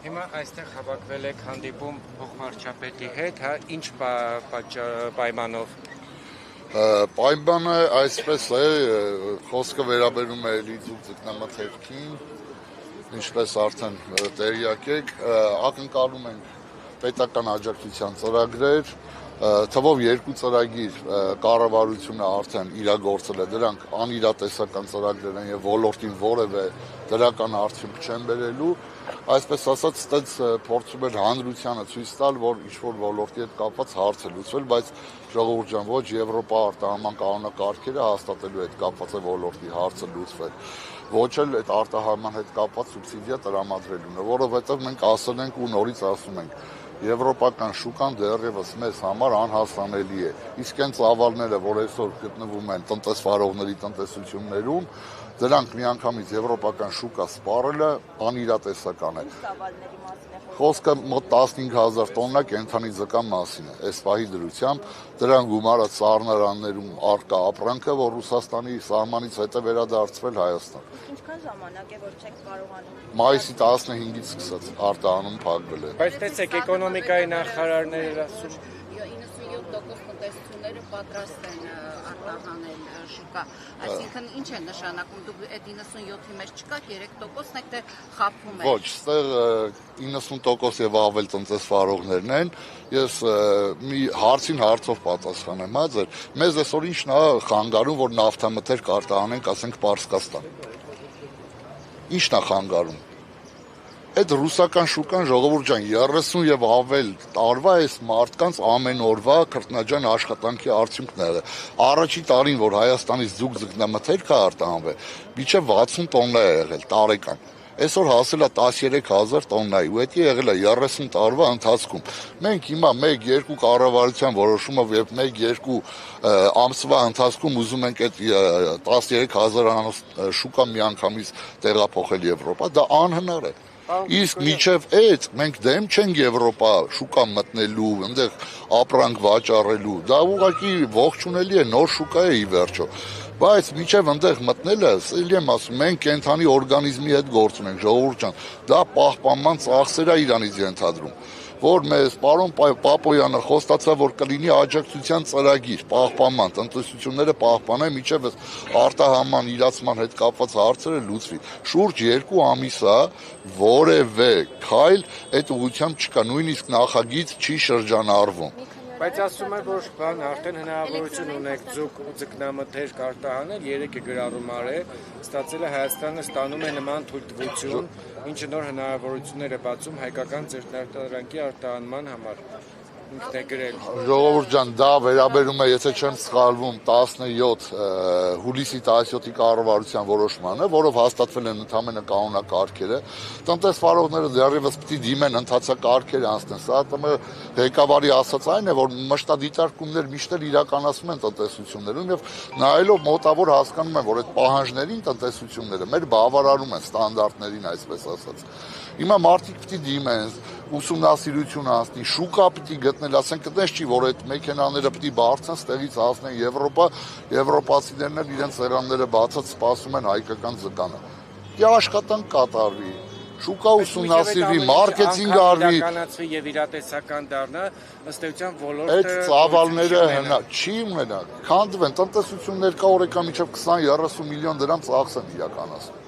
Հիմա այստեղ հավաքվել եք հանդիպում փոխվարչապետի հետ, հա, ինչ պայմանով։ Պայմանը այսպես է, խոսքը վերաբերում է լիձուկ ձկնամթերքին, ինչպես արդեն տեղյակ եք, ակնկալում ենք պետական աջակցության ծրագրեր, թվով 2 ծրագիր կառավարությունը արդեն իրագործել է, դրանք անիրատեսական ծրագրեր են եւ ոլորտին որևէ դրական արդյունք չեն բերելու, այսպես ասած, ստենց փորձում էր հանրությանը ցույց տալ, որ ինչ-որ ոլորտի հետ կապված հարց է լուծվել, բայց ժողովուրդ ջան, ոչ Եվրոպա արտահանման կանոնակարգերը հաստատելու հետ կապված է ոլորտի հարցը լուծվել, ոչ էլ այդ արտահանման հետ կապված սուբսիդիա տրամադրելուն, որովհետեւ մենք ասել ենք ու նորից ասում ենք, Եվրոպական շուկան դեռևս մեզ համար անհասանելի է, իսկ այն ծավալները, որ այսօր գտնվում են տնտեսվարողների տնտեսություններում, դրանք միանգամից եվրոպական շուկա սպառելը անիրատեսական է։ Խոսքը մոտ 15,000 տոննա կենդանի ձկան մասին է, այս պահի դրությամբ դրան գումարած սառնարաններում առկա ապրանքը, որ Ռուսաստանի սահմանից հետ է վերադարձվել Հայաստան։ Ինչքան ժամանակ է, որ չեք կարողանում։ Մայիսի 15-ից սկսած արտահանում փակվել է։ Բայց տեսեք, էկոնոմիկայի նախարարները ասում 97% տնտեսությունները պատրաստ են արտահանել շուկա, այսինքն ինչ է նշանակում, դուք այդ 97-ի մեջ չկաք, 3%-ն եք, թե խաբվում եք։ Ոչ, ստեղ 90% եւ ավել տնտեսվարողներն են, ես մի հարցին հարցով պատասխանեմ, հա ձեր, մեզ այսօր ինչն է խանգարում, որ նավթամթերք արտահանենք, ասենք Պարսկաստան։ Ինչն է խանգարում։ Այդ ռուսական շուկան, ժողովուրդ ջան, 30 եւ ավել տարվա այս մարդկանց ամեն օրվա քրտնաջան աշխատանքի արդյունքն է եղել։ Առաջի տարին, որ Հայաստանից ձուկ ձկնամթերքը արտահանվել, մինչև 60 տոննա է եղել տարեկան։ Այսօր հասել է 13,000 տոննայի, ու դա եղել է 30 տարվա ընթացքում։ Մենք հիմա 1-2 կառավարության որոշումով եւ 1-2 ամսվա ընթացքում ուզում ենք այդ 13,000-անոց շուկա միանգամից տեղափոխել Եվրոպա, դա անհնար է։ Իսկ միջև այդ մենք դեմ չենք Եվրոպա շուկա մտնելու, այնտեղ ապրանք վաճառելու, դա ուղղակի ողջունելի է, նոր շուկա է ի վերջո։ Բայց միջև այնտեղ մտնելը, ելի եմ ասում, մենք կենդանի օրգանիզմի հետ գործ ունենք, ժողովուրդ ջան, դա պահպանման ծախսեր է իրանից ենթադրում, որ մեզ պարոն Պապոյանը խոստացավ, որ կլինի աջակցության ծրագիր, պահպանման, տնտեսությունները պահպանեն, միջև արտահանման իրացման հետ կապված հարցերը լուծվի։ Շուրջ 2 ամիս է, որևէ քայլ այդ ուղղությամբ չկա, նույնիսկ նախագիծ չի շրջանառվում։ Բայց ասում են, որ բան արդեն հնարավորություն ունեք ձուկ ձկնամթերք արտահանել, 3 գրառումար է, ստացել է Հայաստանը ստանում է նման թույլտվություն, ինչը նոր հնարավորություններ է բացում հայկական ձկնարտադրանքի արտահանման համար։ Ինքն է գրել։ Ժողովուրդ ջան, դա վերաբերում է, եթե չեմ սխալվում, 17 հուլիսի 17-ի կառավարության որոշմանը, որով հաստատվել են ընդհանրապես կանոնակարգերը, տնտեսվարողները դեռևս պետք է դիմեն ընթացակարգեր անցնեն։ Սա ղեկավարի ասած այն է, որ մշտադիտարկումներ միշտ էլ իրականացում են տնտեսություններում եւ նայելով մոտավոր հասկանում են, որ այդ պահանջներին տնտեսությունները մեր բավարարում են ստանդարտներին, այսպես ասած։ Հիմա մարդիկ պետք է դիմեն, ուսումնասիրություն անցնի, շուկա պետք է գտնել, ասենք այդպես չի, որ այդ մեքենաները պետք է բարձրան, ստեղից հասնեն Եվրոպա, եվրոպացիներն էլ իրենց սեղանները բացած սպասում են հայկական ձկանը։ Դե աշխատանք կատարվի, շուկա ուսումնասիրվի, մարքեթինգ արվի, իրականացվի եւ իրատեսական դառնա, ըստ էության ոլորտը այդ ծավալները չի ունենա, քանդվեն, տնտեսություններ կա օրեկան մինչև 20-30 միլիոն դրամ ծախս են իրականացնում։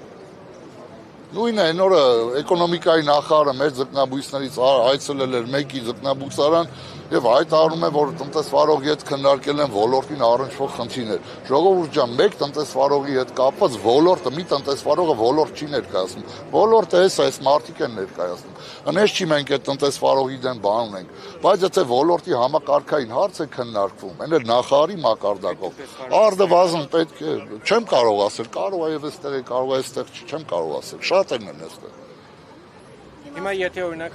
Նույնը այն օրը էկոնոմիկայի նախարարը մեր ձկնաբույսներից այցելել էր մեկի ձկնաբուծարան եւ հայտարարում է, որ տնտեսվարողի հետ քննարկել են ոլորտին առնչվող խնդիրներ։ Ժողովուրդ ջան, մեկ տնտեսվարողի հետ կապված ոլորտը, մի տնտեսվարողը ոլորտ չի ներկայացնում։ Ոլորտը այս մարդիկ են ներկայացնում։ Հնես չի մենք այդ տնտեսվարողի դեմ բան ունենք, բայց եթե ոլորտի համակարգային հարց է քննարկվում, այն էլ նախարարի մակարդակով, արդվազն պետք է, չեմ կարող ասել, կարող է եւ այստեղ է, կարող է այստեղ չի, չեմ կարող ասել, շատ են այստեղ։ Հիմա եթե օրինակ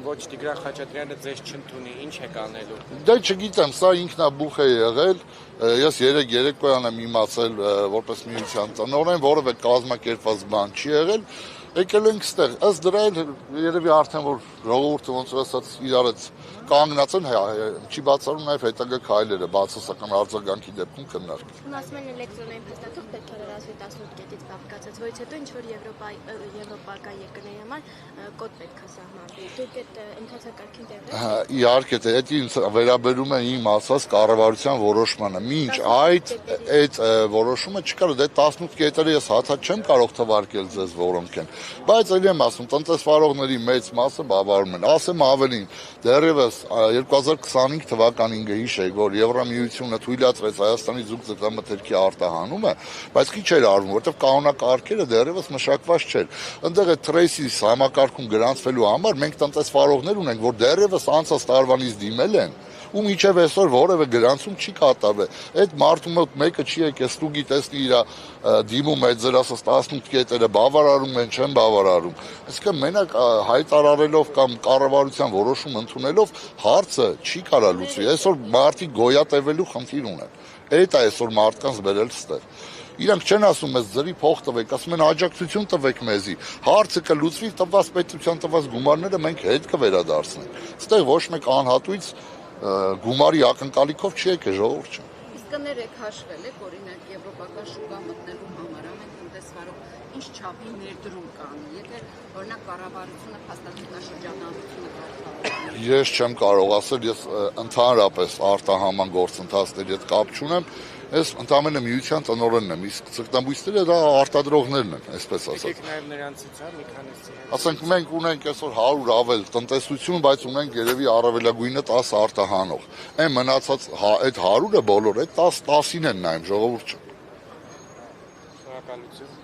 ոչ Տիգրան Խաչատրյանը ձեզ չընդունի, ինչ եք անելու։ Դե չգիտեմ, սա ինքնաբուխ է եղել, ես երեկոյան եմ իմացել որպես միության տնօրեն, որովհետեւ կազմակերպված բան չի եղել, Եկել ենք ստեղ, ըստ դրա էլ երևի արդեն որ ժողովուրդը ոնց որ ասած իրար հետ կանգնած են, չի բացառում նաև հետագա քայլերը բացասական արձագանքի դեպքում քննարկել։ Ասում են էլեկտրոնային փաստաթուղթ պետք է լրացվի 18 կետից կապկացած, որից հետո ինչ որ եվրոպական երկրների համար կոդ պետք է սահմանվի։ Դուք այդ ընթացակարգին տեղի Իհարկե, դա ինձ վերաբերում է իմ ասած կառավարության որոշմանը։ Մինչ այդ որոշումը չկար, դե 18 կետերը ես հաթած չեմ կարող թվարկել ձեզ որոնք են։ Բայց ելի եմ ասում, տնտեսվարողների մեծ մասը բավարարում են։ Ասեմ ավելին, դեռևս 2025 թվականին գհիշեք, որ Եվրամիությունը թույլատրեց Հայաստանի զուգ ձկնամթերքի արտահանումը, բայց քիչ էր արվում, որովհետև կանոնակարգերը դեռևս մշակված չէր։ Այնտեղ է թրեյսիս համակարգում գրանցվելու համար մենք տնտեսվարողներ ունենք, որ դեռևս անցած տարվանից դիմել են ու մինչև այսօր որևէ գրանցում չի կատարվել։ Այդ մարդու մոտ մեկը չի եկել ստուգի տեսնի իր դիմում այդ ձեր ասած 18 կետերը բավարարում են, չեն բավարարում։ Այսինքն մենակ հայտարարելով կամ կառավարության որոշում ընդունելով հարցը չի կարա լուծվի։ Այսօր մարդիկ գոյատևելու խնդիր ունեն։ Այդ է այսօր մարդկանց բերել ստեղ։ Իրանք չեն ասում մեզ ձրի փող տվեք, ասում են աջակցություն տվեք մեզի։ Հարցը կլուծվի, տված պետության տված գումարները մենք հետ կվերադարձնենք։ Այստեղ ոչ մեկ անհատույց գումարի ակնկալիքով չի եկել ժողովուրդը։ Իսկ կներեք հաշվել եք, օրինակ եվրոպական շուկա մտնելու համար ամեն տնտեսվարող ինչ չափի ներդրում կանի, եթե օրինակ կառավարությունը փաստաթղթաշրջանառությունը կարգավորի։ Ես չեմ կարող ասել, ես ընդհանրապես արտահանման գործընթացների հետ կապ չունեմ, ես ընդամենը միության տնօրենն եմ, իսկ ձկնաբույսները դա արտադրողներն են, այսպես ասած։ Եկեք նաև նրանցից մի քանիսի։ Ասենք մենք ունենք այսօր 100 ավել տնտեսություն, բայց ունենք երևի առավելագույնը 10 արտահանող։ Այն մնացած այդ 100-ը բոլոր այդ 10-10-ին են նայում ժողովուրդը։ Շնորհակալություն։